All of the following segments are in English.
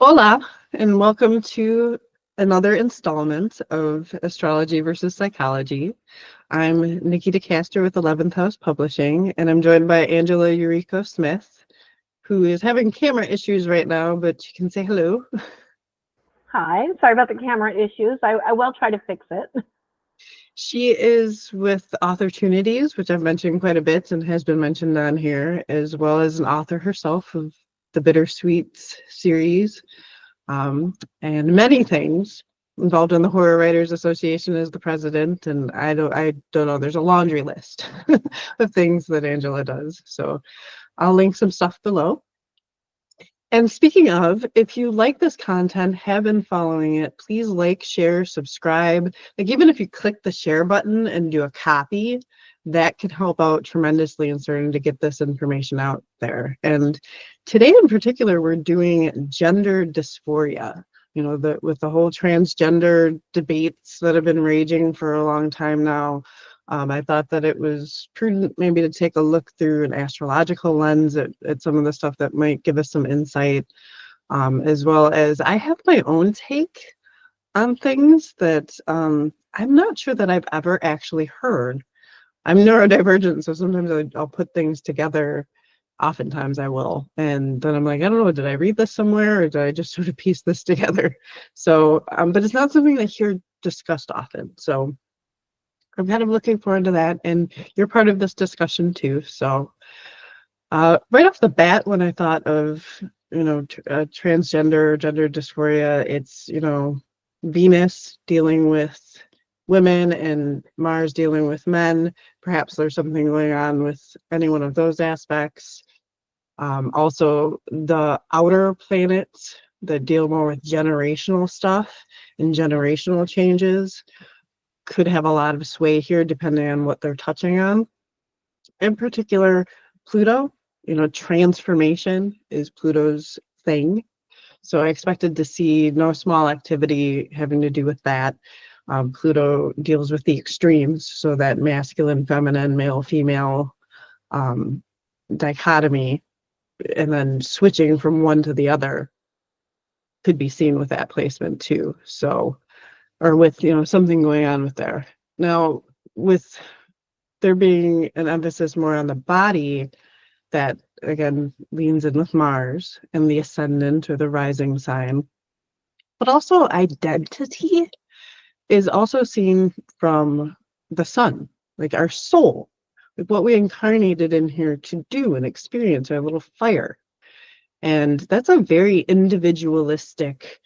Hola, and welcome to another installment of Astrology versus Psychology. I'm Nikki DeCaster with 11th House Publishing, and I'm joined by Angela Eureka Smith, who is having camera issues right now, but you can say hello. Hi, sorry about the camera issues. I will try to fix it. She is with Authortunities, which I've mentioned quite a bit and has been mentioned on here, as well as an author herself of the Bittersweet series, and many things. Involved in the Horror Writers Association as the president, and I don't know. There's a laundry list of things that Angela does. So I'll link some stuff below. And speaking of, if you like this content, have been following it, please like, share, subscribe. Like even if you click the share button and do a copy, that can help out tremendously in starting to get this information out there. And today in particular, we're doing gender dysphoria. You know, with the whole transgender debates that have been raging for a long time now. I thought that it was prudent maybe to take a look through an astrological lens at some of the stuff that might give us some insight, as well as I have my own take on things that I'm not sure that I've ever actually heard. I'm neurodivergent, so sometimes I'll put things together. Oftentimes I will. And then I'm like, I don't know, did I read this somewhere or did I just sort of piece this together? So, but it's not something I hear discussed often. So I'm kind of looking forward to that, and you're part of this discussion too. So, right off the bat, when I thought of transgender, gender dysphoria, it's Venus dealing with women and Mars dealing with men. Perhaps there's something going on with any one of those aspects. Also, the outer planets that deal more with generational stuff and generational changes could have a lot of sway here depending on what they're touching on. In particular, Pluto, transformation is Pluto's thing. So I expected to see no small activity having to do with that. Pluto deals with the extremes, so that masculine, feminine, male, female dichotomy, and then switching from one to the other could be seen with that placement too. So, or with, something going on with there. Now, with there being an emphasis more on the body, that again leans in with Mars and the ascendant or the rising sign, but also identity is also seen from the sun, like our soul, like what we incarnated in here to do and experience, our little fire. And that's a very individualistic,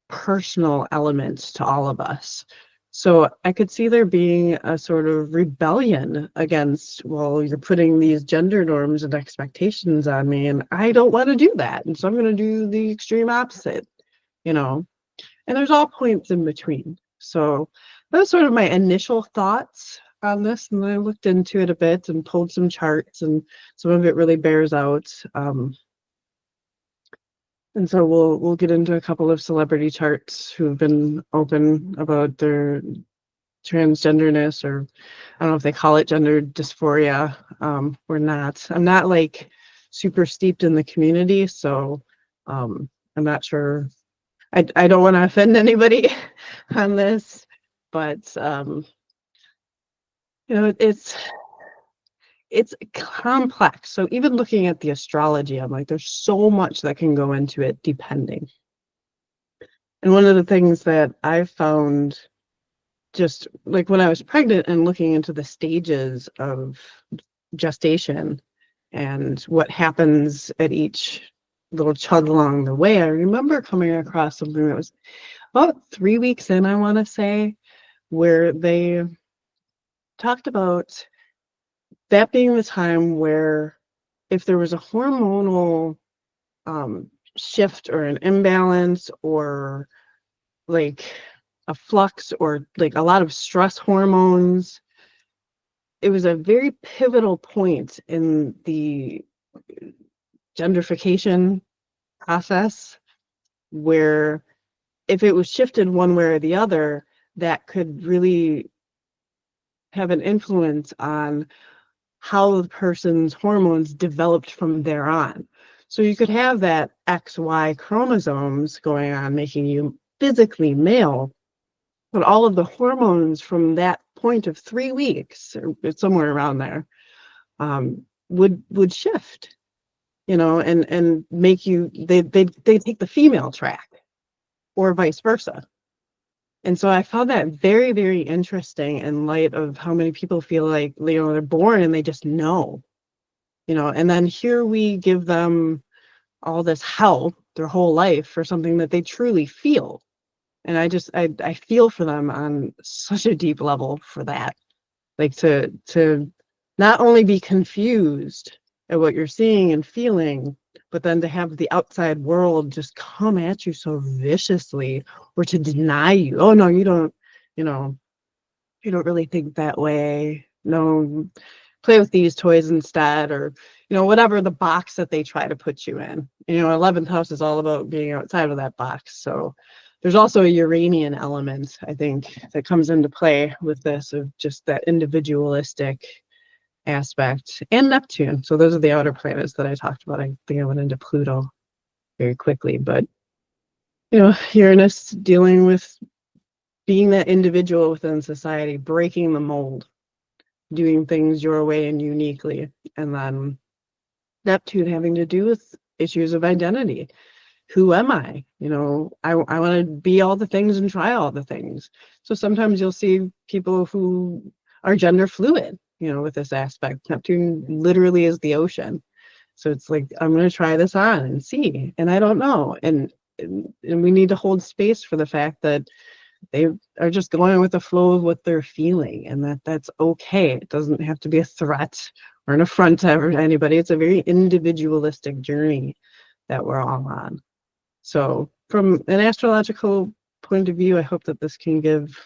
personal element to all of us. So I could see there being a sort of rebellion against, well, you're putting these gender norms and expectations on me, and I don't want to do that. And so I'm going to do the extreme opposite, you know. And there's all points in between. So that was sort of my initial thoughts on this. And then I looked into it a bit and pulled some charts, and some of it really bears out. And so we'll get into a couple of celebrity charts who've been open about their transgenderness, or I don't know if they call it gender dysphoria, or not. I'm not like super steeped in the community, so I'm not sure. I don't want to offend anybody on this, but it's complex. So even looking at the astrology, I'm like, there's so much that can go into it depending. And one of the things that I found, just like when I was pregnant and looking into the stages of gestation and what happens at each little chug along the way, I remember coming across something that was about 3 weeks in, I want to say, where they talked about that being the time where if there was a hormonal shift or an imbalance, or like a flux, or like a lot of stress hormones, it was a very pivotal point in the genderification process, where if it was shifted one way or the other, that could really have an influence on how the person's hormones developed from there on. So you could have that XY chromosomes going on, making you physically male, but all of the hormones from that point of 3 weeks, or somewhere around there, would shift, and make you, they take the female track, or vice versa. And so I found that very, very interesting in light of how many people feel like, they're born and they just know, and then here we give them all this hell their whole life for something that they truly feel. And I feel for them on such a deep level for that. Like to not only be confused at what you're seeing and feeling, but then to have the outside world just come at you so viciously, or to deny you. Oh no, you know, you don't really think that way. No, play with these toys instead, or whatever the box that they try to put you in. 11th house is all about being outside of that box. So there's also a Uranian element, I think, that comes into play with this, of just that individualistic aspect, and Neptune. So those are the outer planets that I talked about. I think I went into Pluto very quickly, but Uranus dealing with being that individual within society, breaking the mold, doing things your way and uniquely. And then Neptune having to do with issues of identity. Who am I? I want to be all the things and try all the things. So sometimes you'll see people who are gender fluid, with this aspect. Neptune literally is the ocean. So it's like, I'm going to try this on and see. And I don't know. And we need to hold space for the fact that they are just going with the flow of what they're feeling, and that's okay. It doesn't have to be a threat or an affront to anybody. It's a very individualistic journey that we're all on. So from an astrological point of view, I hope that this can give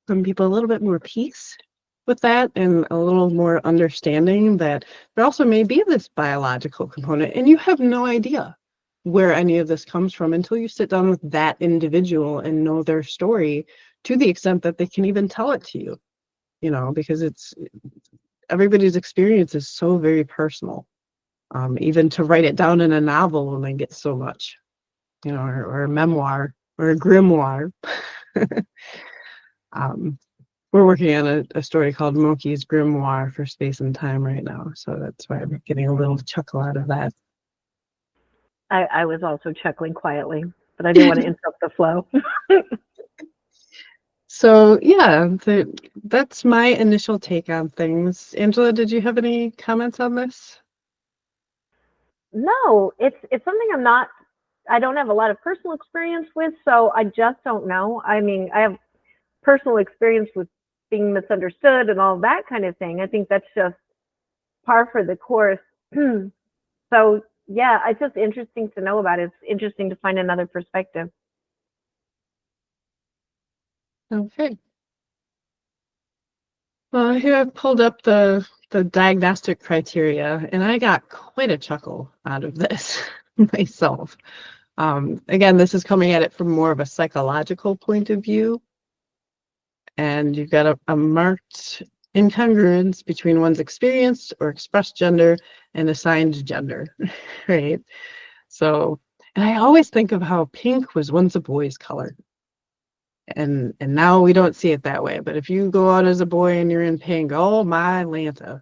some people a little bit more peace with that, and a little more understanding that there also may be this biological component, and you have no idea where any of this comes from until you sit down with that individual and know their story, to the extent that they can even tell it to you, because everybody's experience is so very personal. Even to write it down in a novel and then get so much, or a memoir or a grimoire. We're working on a story called Moki's Grimoire for Space and Time right now, so that's why I'm getting a little chuckle out of that. I was also chuckling quietly, but I didn't want to interrupt the flow. So yeah, that's my initial take on things. Angela, did you have any comments on this? No, it's something I don't have a lot of personal experience with, so I just don't know. I mean, I have personal experience with being misunderstood and all that kind of thing. I think that's just par for the course. So yeah, it's just interesting to know about it. It's interesting to find another perspective. Okay. Well, here I've pulled up the diagnostic criteria, and I got quite a chuckle out of this myself. Again, this is coming at it from more of a psychological point of view, and you've got a marked incongruence between one's experienced or expressed gender and assigned gender, right? So, and I always think of how pink was once a boy's color. And now we don't see it that way. But if you go out as a boy and you're in pink, oh my Lanta,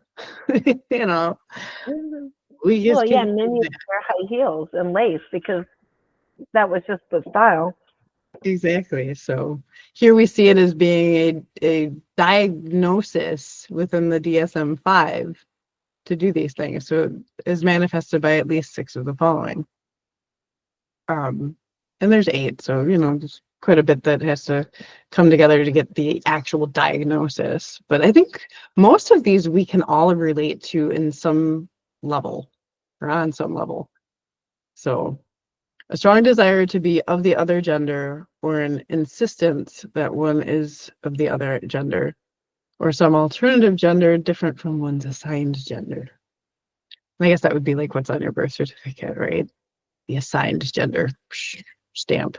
you know, we Well, just yeah, keep and then you wear high heels and lace because that was just the style. exactly. So here we see it as being a diagnosis within the DSM-5 to do these things. So it is manifested by at least 6 of the following. And there's 8, so there's quite a bit that has to come together to get the actual diagnosis. But I think most of these we can all relate to in some level, or on some level. So a strong desire to be of the other gender, or an insistence that one is of the other gender, or some alternative gender different from one's assigned gender. I guess that would be like what's on your birth certificate, right? The assigned gender stamp.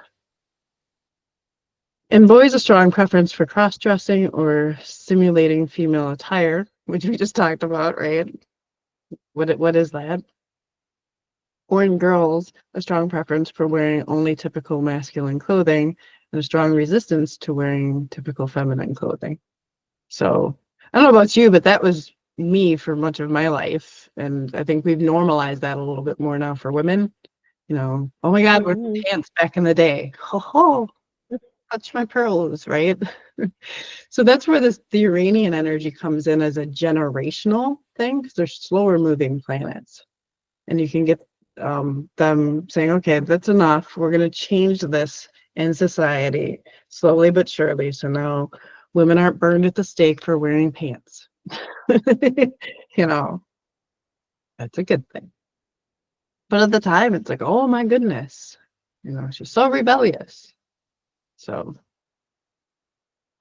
In boys, a strong preference for cross-dressing or simulating female attire, which we just talked about, right? What is that? Or in girls, a strong preference for wearing only typical masculine clothing and a strong resistance to wearing typical feminine clothing. So I don't know about you, but that was me for much of my life. And I think we've normalized that a little bit more now for women. Oh my God, we're Mhm. pants back in the day. Ho ho, touch my pearls, right? So that's where the Uranian energy comes in as a generational thing, because they're slower moving planets. And you can get them saying, okay, that's enough. We're going to change this in society slowly but surely. So now women aren't burned at the stake for wearing pants. you know, that's a good thing. But at the time, it's like, oh my goodness, she's so rebellious. So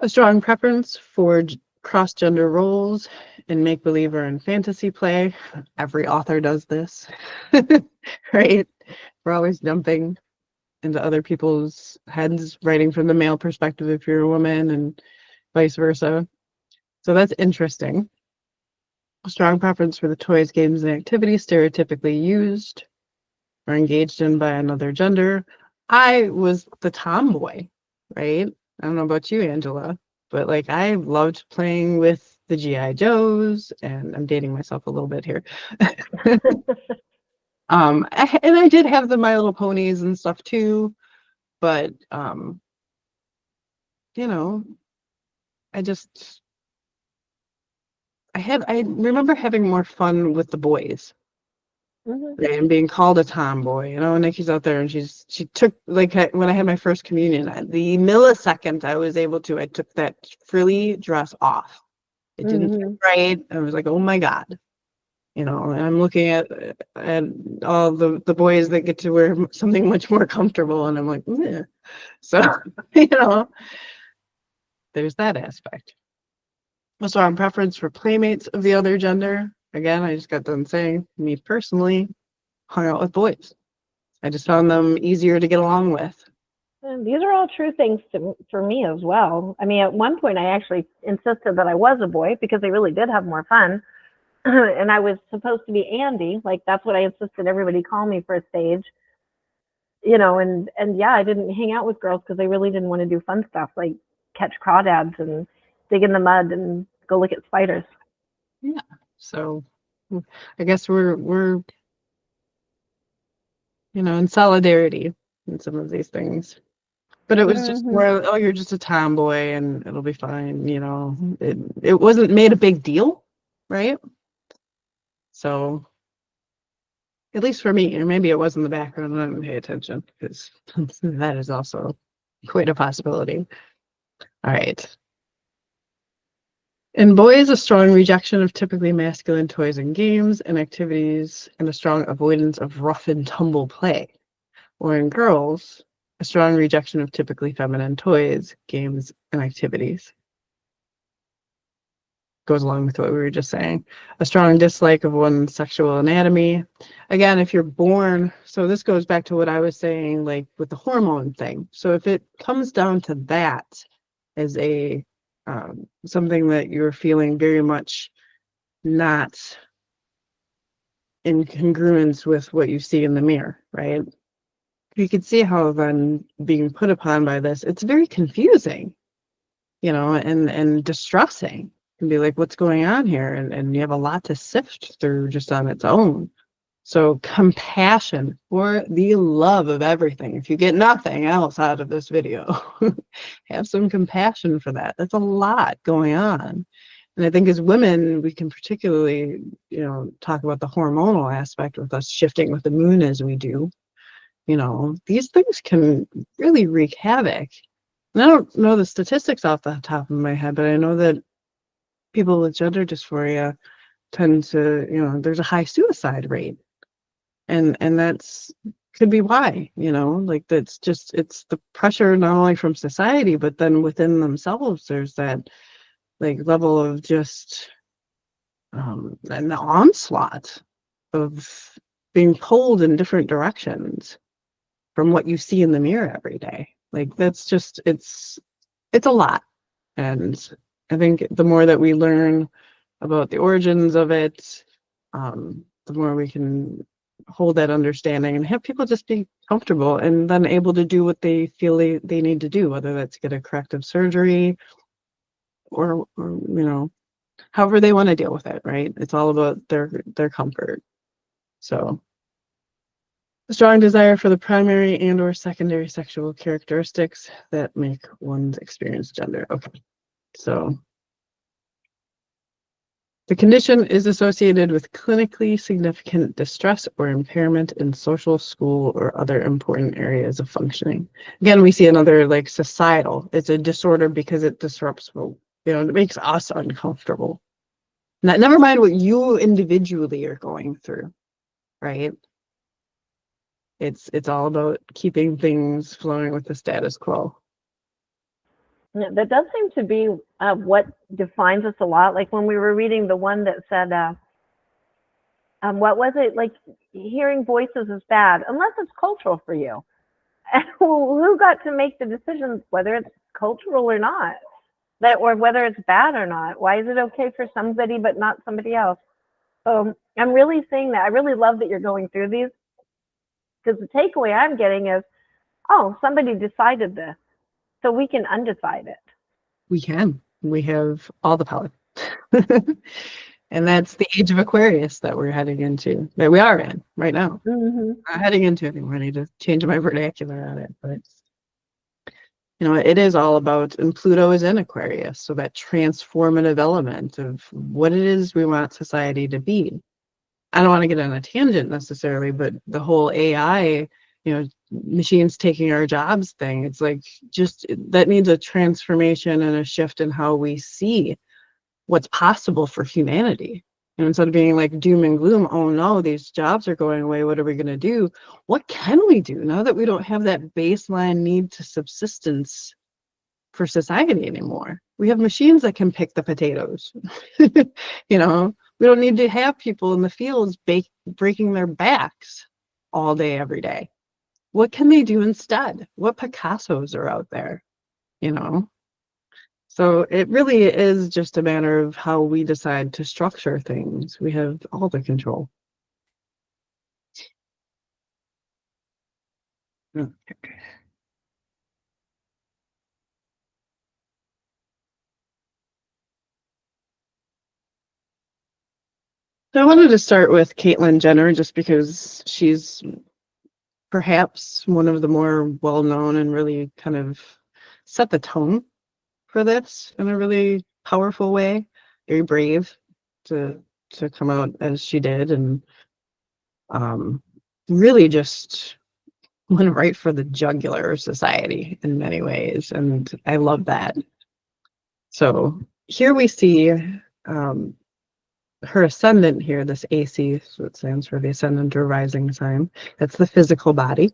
a strong preference for cross-gender roles in make-believe or in fantasy play. Every author does this, right? We're always jumping into other people's heads, writing from the male perspective if you're a woman, and vice versa. So that's interesting. A strong preference for the toys, games, and activities stereotypically used or engaged in by another gender. I was the tomboy, right? I don't know about you, Angela, but like I loved playing with the GI Joes, and I'm dating myself a little bit here. And I did have the My Little Ponies and stuff too, but you know, I just I remember having more fun with the boys, Mhm. right, and being called a tomboy. Nikki's out there and she took, like, when I had my first communion, the millisecond I took that frilly dress off. It didn't fit Mhm. right. I was like, oh my God. And I'm looking at all the boys that get to wear something much more comfortable, and I'm like, "Meh." So, you know, there's that aspect. A strong preference for playmates of the other gender. Again, I just got done saying, me personally, hung out with boys. I just found them easier to get along with. And these are all true things for me as well. I mean, at one point, I actually insisted that I was a boy because they really did have more fun. And I was supposed to be Andy. Like, that's what I insisted everybody call me for a stage. And yeah, I didn't hang out with girls because they really didn't want to do fun stuff like catch crawdads and dig in the mud and go look at spiders. Yeah. So I guess we're in solidarity in some of these things. But it was just Hmm. more, oh, you're just a tomboy and it'll be fine. It wasn't made a big deal, right? So at least for me, or maybe it was in the background and I didn't pay attention, because that is also quite a possibility. All right. In boys, a strong rejection of typically masculine toys and games and activities, and a strong avoidance of rough and tumble play. Or in girls, a strong rejection of typically feminine toys, games, and activities. Goes along with what we were just saying. A strong dislike of one's sexual anatomy. Again, if you're born, so this goes back to what I was saying, like with the hormone thing. So if it comes down to that as a something that you're feeling very much not in congruence with what you see in the mirror, right? You can see how then being put upon by this, it's very confusing, and distressing. And be like, what's going on here? And you have a lot to sift through just on its own. So compassion, for the love of everything. If you get nothing else out of this video, have some compassion for that. That's a lot going on. And I think as women, we can particularly, talk about the hormonal aspect with us shifting with the moon as we do. These things can really wreak havoc. And I don't know the statistics off the top of my head, but I know that people with gender dysphoria tend to, there's a high suicide rate. And that's could be why, like it's the pressure not only from society, but then within themselves, there's that like level of just an onslaught of being pulled in different directions from what you see in the mirror every day. Like that's just it's a lot. And I think the more that we learn about the origins of it, the more we can hold that understanding and have people just be comfortable and then able to do what they feel they need to do, whether that's get a corrective surgery or however they want to deal with it, right? It's all about their comfort. So a strong desire for the primary and or secondary sexual characteristics that make one's experience gender. Okay, so the condition is associated with clinically significant distress or impairment in social, school, or other important areas of functioning. Again, we see another like societal. It's a disorder because it disrupts, it makes us uncomfortable. Never mind what you individually are going through, right? It's all about keeping things flowing with the status quo. Yeah, that does seem to be what defines us a lot. Like when we were reading the one that said, what was it? Like hearing voices is bad unless it's cultural for you. Who got to make the decisions whether it's cultural or not, or whether it's bad or not? Why is it okay for somebody but not somebody else? So I'm really saying that I really love that you're going through these, because the takeaway I'm getting is, oh, somebody decided this, so we can undecide it. We have all the power. And that's the age of Aquarius that we're heading into, that we are in right now. Mm-hmm. Not heading into it anymore. I need to change my vernacular on it, but it is all about, and Pluto is in Aquarius, so that transformative element of what it is we want society to be. I don't want to get on a tangent necessarily, but the whole AI, machines taking our jobs thing, it's like just that needs a transformation and a shift in how we see what's possible for humanity. And instead of being like doom and gloom, oh no, these jobs are going away, what are we going to do? What can we do now that we don't have that baseline need to subsistence for society anymore? We have machines that can pick the potatoes. We don't need to have people in the fields breaking their backs all day, every day. What can they do instead? What Picassos are out there? So it really is just a matter of how we decide to structure things. We have all the control. Okay. So I wanted to start with Caitlyn Jenner just because she's perhaps one of the more well-known and really kind of set the tone for this in a really powerful way. Very brave to come out as she did, and really just went right for the jugular of society in many ways, and I love that. So here we see her ascendant here, this AC, so it stands for the ascendant or rising sign. That's the physical body.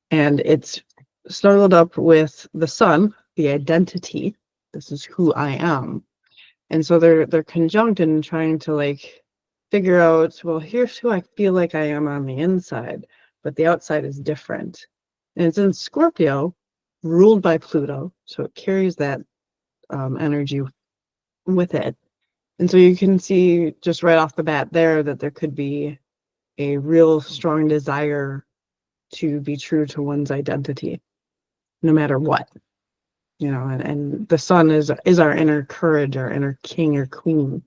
And it's snuggled up with the sun, the identity. This is who I am. And so they're conjunct in trying to like figure out, well, here's who I feel like I am on the inside, but the outside is different. And it's in Scorpio, ruled by Pluto. So it carries that energy with it. And so you can see just right off the bat there that there could be a real strong desire to be true to one's identity, no matter what, and the sun is our inner courage, our inner king or queen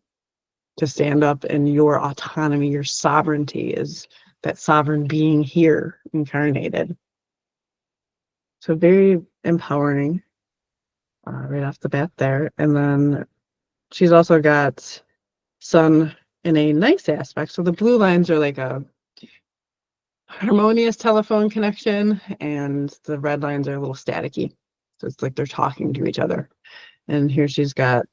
to stand up, and your autonomy, your sovereignty is that sovereign being here incarnated. So very empowering right off the bat there. And then she's also got sun in a nice aspect. So the blue lines are like a harmonious telephone connection, and the red lines are a little staticky. So it's like they're talking to each other. And here she's got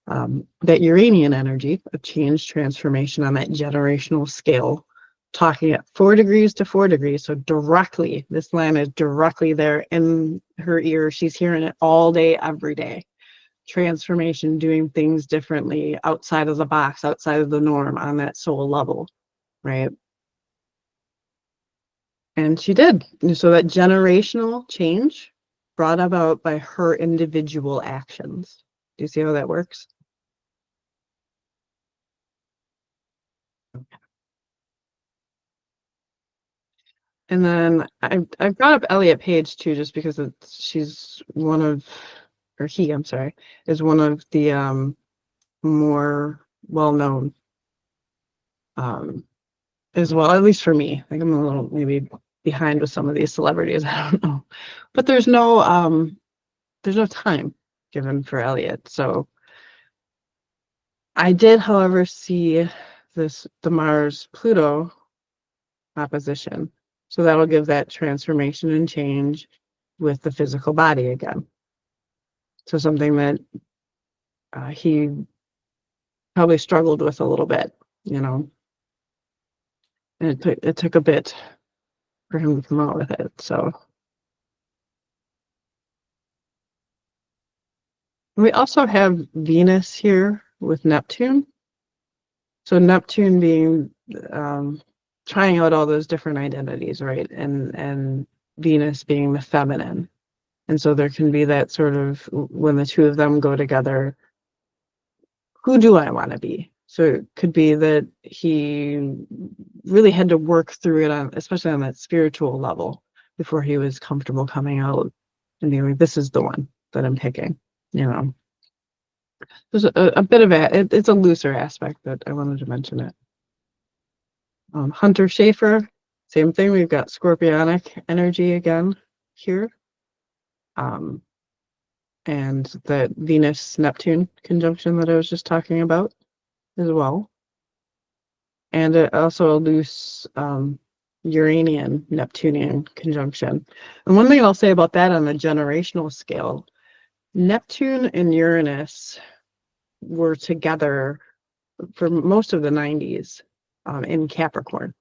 that Uranian energy of change, transformation on that generational scale, talking at 4 degrees to 4 degrees. So directly, this line is directly there in her ear. She's hearing it all day, every day. Transformation, doing things differently, outside of the box, outside of the norm on that soul level, right? And she did. And so that generational change brought about by her individual actions. Do you see how that works? And then I've brought up Elliot Page too, just because she's one of, or he, I'm sorry, is one of the more well-known as well, at least for me. I think I'm a little maybe behind with some of these celebrities. I don't know, but there's no time given for Elliot. So I did, however, see the Mars Pluto opposition. So that'll give that transformation and change with the physical body again. So something that he probably struggled with a little bit, and it took a bit for him to come out with it. So we also have Venus here with Neptune. So Neptune being trying out all those different identities, right? And Venus being the feminine. And so there can be that sort of, when the two of them go together, who do I want to be? So it could be that he really had to work through it, especially on that spiritual level, before he was comfortable coming out and being like, this is the one that I'm picking. There's a bit of it's a looser aspect, but I wanted to mention it. Hunter Schafer, same thing. We've got scorpionic energy again here. And that Venus-Neptune conjunction that I was just talking about as well. And also a loose Uranian-Neptunian conjunction. And one thing I'll say about that on the generational scale, Neptune and Uranus were together for most of the 90s in Capricorn.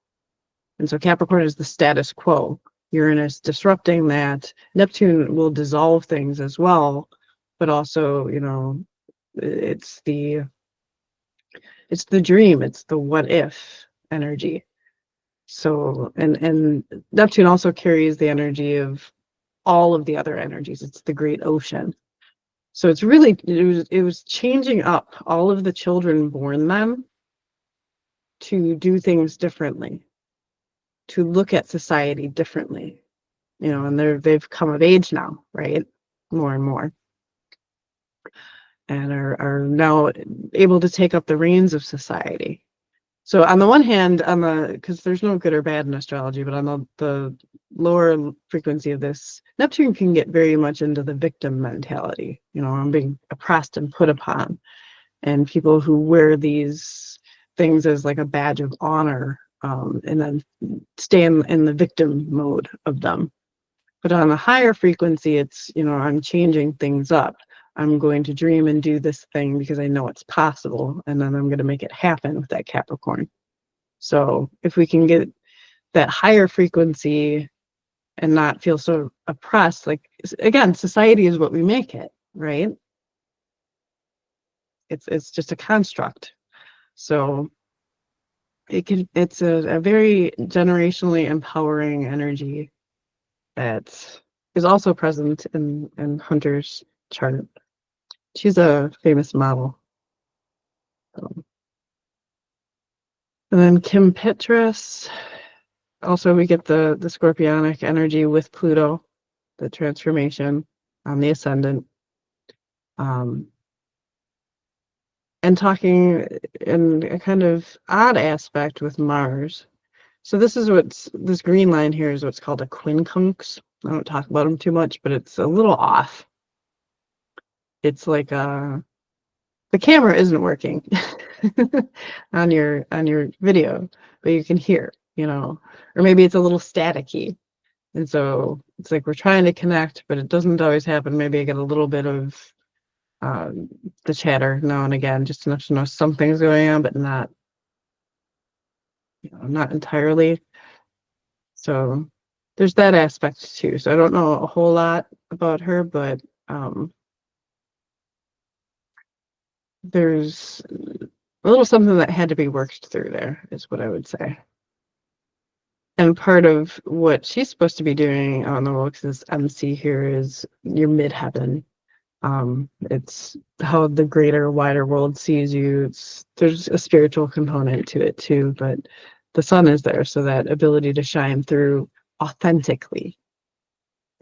And so Capricorn is the status quo. Uranus disrupting that. Neptune will dissolve things as well, but also, it's the dream, it's the what if energy. So, and Neptune also carries the energy of all of the other energies. It's the great ocean. So it's really, it was changing up all of the children born then to do things differently, to look at society differently, and they've come of age now, right? More and more. And are now able to take up the reins of society. So on the one hand, because there's no good or bad in astrology, but on the lower frequency of this, Neptune can get very much into the victim mentality. I'm being oppressed and put upon. And people who wear these things as like a badge of honor, and then stay in the victim mode of them. But on a higher frequency, it's, I'm changing things up. I'm going to dream and do this thing because I know it's possible, and then I'm going to make it happen with that Capricorn. So if we can get that higher frequency and not feel so oppressed, like, again, society is what we make it, right? It's just a construct. So it's a very generationally empowering energy that is also present in Hunter's chart. She's a famous model. And then Kim Petras, also we get the scorpionic energy with Pluto, the transformation on the ascendant. And talking in a kind of odd aspect with Mars. So this green line here is what's called a quincunx. I don't talk about them too much, but it's a little off. It's like the camera isn't working on your video, but you can hear, or maybe it's a little staticky. And so it's like we're trying to connect, but it doesn't always happen. Maybe I get a little bit of the chatter now and again, just enough to know something's going on, but not entirely. So there's that aspect too. So I don't know a whole lot about her, but there's a little something that had to be worked through there, is what I would say. And part of what she's supposed to be doing on the books, this MC here, is your midheaven. It's how the greater, wider world sees you. There's a spiritual component to it too, but the sun is there, so that ability to shine through authentically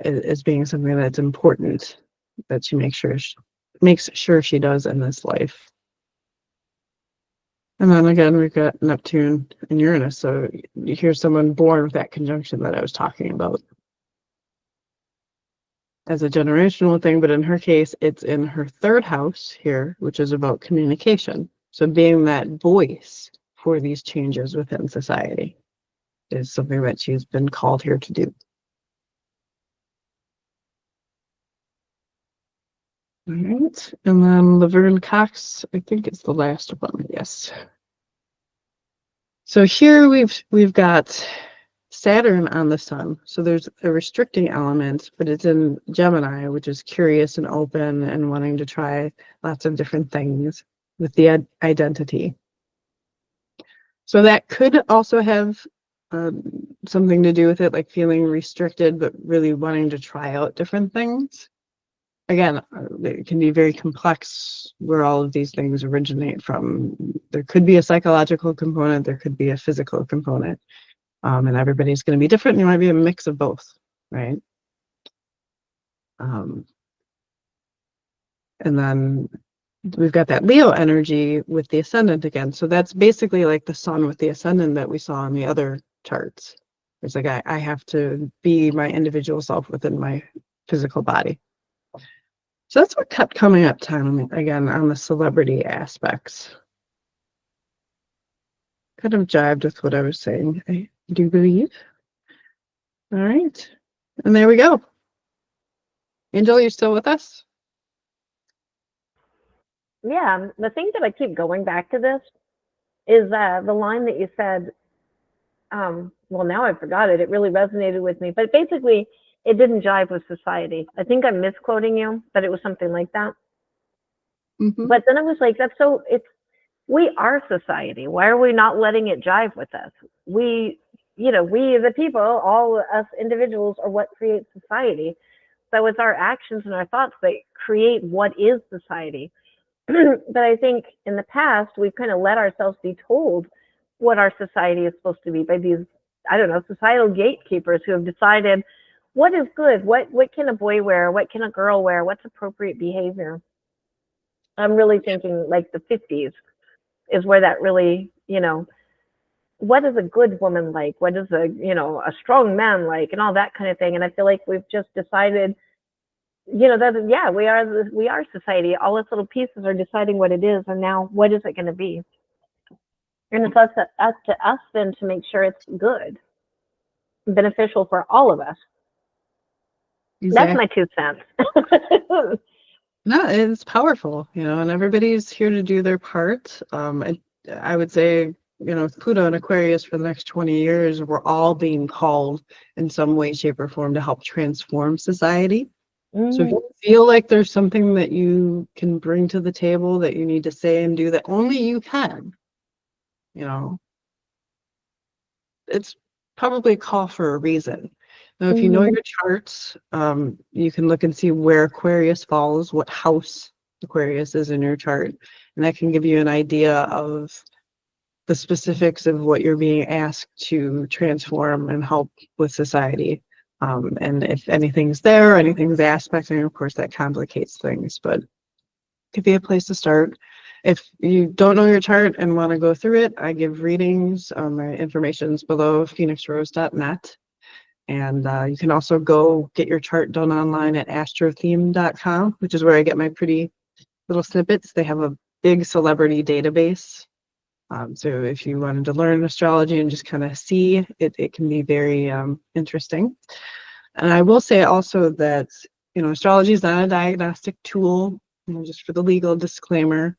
as being something that's important that she makes sure she does in this life. And then again, we've got Neptune and Uranus. So you hear someone born with that conjunction that I was talking about as a generational thing, but in her case, it's in her third house here, which is about communication. So being that voice for these changes within society is something that she's been called here to do. All right, and then Laverne Cox, I think it's the last one, yes. So here we've got Saturn on the sun. So there's a restricting element, but it's in Gemini, which is curious and open and wanting to try lots of different things with the identity. So that could also have something to do with it, like feeling restricted, but really wanting to try out different things. Again, it can be very complex where all of these things originate from. There could be a psychological component, there could be a physical component, and everybody's going to be different. You might be a mix of both, right? And then we've got that Leo energy with the ascendant again. So that's basically like the sun with the ascendant that we saw in the other charts. It's like I have to be my individual self within my physical body. So that's what kept coming up time again on the celebrity aspects. Kind of jived with what I was saying, I do believe. All right. And there we go. Angel, you still with us? Yeah, the thing that I keep going back to this is the line that you said. Well, now I forgot it. It really resonated with me. But basically, it didn't jive with society. I think I'm misquoting you, but it was something like that. Mm-hmm. But then I was like, we are society. Why are we not letting it jive with us? We the people, all us individuals are what creates society. So it's our actions and our thoughts that create what is society. But I think in the past, we've kind of let ourselves be told what our society is supposed to be by these, I don't know, societal gatekeepers who have decided what is good, what can a boy wear, what can a girl wear, what's appropriate behavior. I'm really thinking like the 50s is where that really, what is a good woman like? What is a strong man like, and all that kind of thing. And I feel like we've just decided, that yeah, we are society. All its little pieces are deciding what it is, and now what is it going to be? And it's up to us then to make sure it's good, beneficial for all of us. That's my 2 cents. No, it's powerful, and everybody's here to do their part. I would say, with Pluto and Aquarius for the next 20 years, we're all being called in some way, shape, or form to help transform society. So if you feel like there's something that you can bring to the table that you need to say and do that only you can, it's probably a call for a reason. Now, if you know your charts, you can look and see where Aquarius falls, what house Aquarius is in your chart, and that can give you an idea of the specifics of what you're being asked to transform and help with society. And if anything's there, anything's aspecting, of course, that complicates things, but it could be a place to start. If you don't know your chart and want to go through it, I give readings. My information's below, phoenixrose.net. And you can also go get your chart done online at astrotheme.com, which is where I get my pretty little snippets. They have a big celebrity database. So if you wanted to learn astrology and just kind of see, it can be very interesting. And I will say also that, astrology is not a diagnostic tool, just for the legal disclaimer,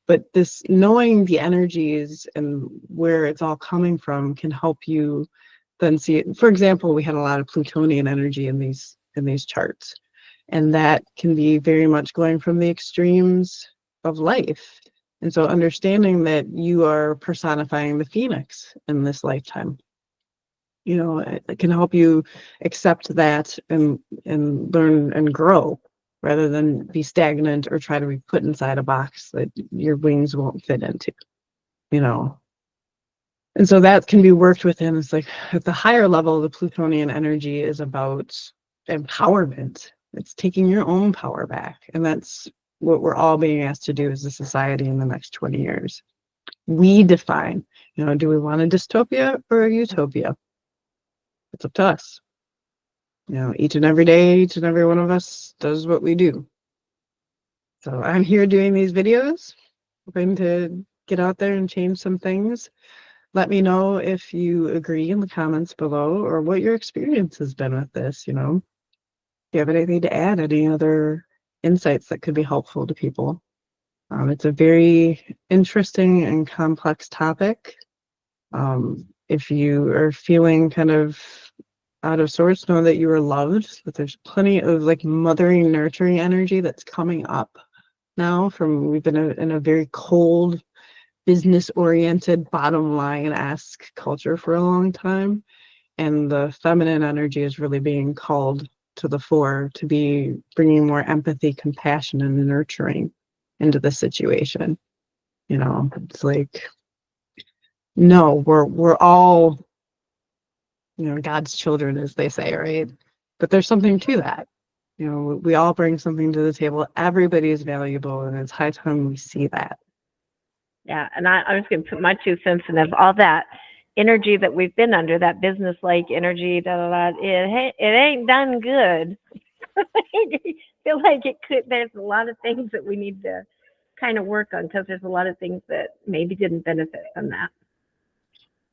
but this knowing the energies and where it's all coming from can help you then see it. For example, we had a lot of Plutonian energy in these charts, and that can be very much going from the extremes of life. And so understanding that you are personifying the phoenix in this lifetime, it can help you accept that and learn and grow rather than be stagnant or try to be put inside a box that your wings won't fit into, And so that can be worked within. It's like at the higher level, the Plutonian energy is about empowerment. It's taking your own power back. And that's what we're all being asked to do as a society in the next 20 years. We define, do we want a dystopia or a utopia? It's up to us. Each and every day, each and every one of us does what we do. So I'm here doing these videos, hoping to get out there and change some things. Let me know if you agree in the comments below or what your experience has been with this. Do you have anything to add, any other insights that could be helpful to people? It's a very interesting and complex topic. If you are feeling kind of out of sorts, know that you are loved, that there's plenty of like mothering, nurturing energy that's coming up now we've been in a very cold, business-oriented, bottom line-esque culture for a long time. And the feminine energy is really being called to the fore to be bringing more empathy, compassion, and nurturing into the situation. It's like, no, we're all, God's children, as they say, right? But there's something to that. We all bring something to the table. Everybody is valuable, and it's high time we see that. Yeah, and I'm just going to put my 2 cents in of all that energy that we've been under, that business-like energy, it ain't done good. I feel like it could. There's a lot of things that we need to kind of work on because there's a lot of things that maybe didn't benefit from that.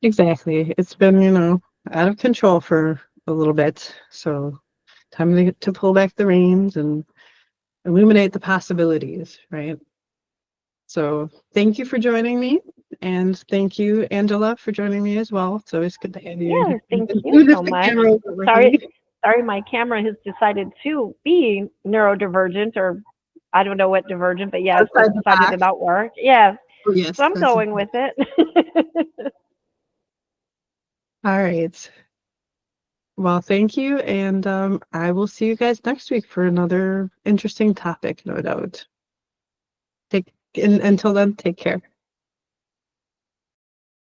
Exactly. It's been, out of control for a little bit. So time to pull back the reins and illuminate the possibilities, right? So thank you for joining me. And thank you, Angela, for joining me as well. It's always good to have you Yeah, here. thank Even you if so the much. camera isn't Sorry, working. sorry, my camera has decided to be neurodivergent, or I don't know what divergent, but yeah, it's Outside just the decided to box. not work. Yeah, Oh, yes. so I'm going with it. All right. Well, thank you. And I will see you guys next week for another interesting topic, no doubt. Until then, take care.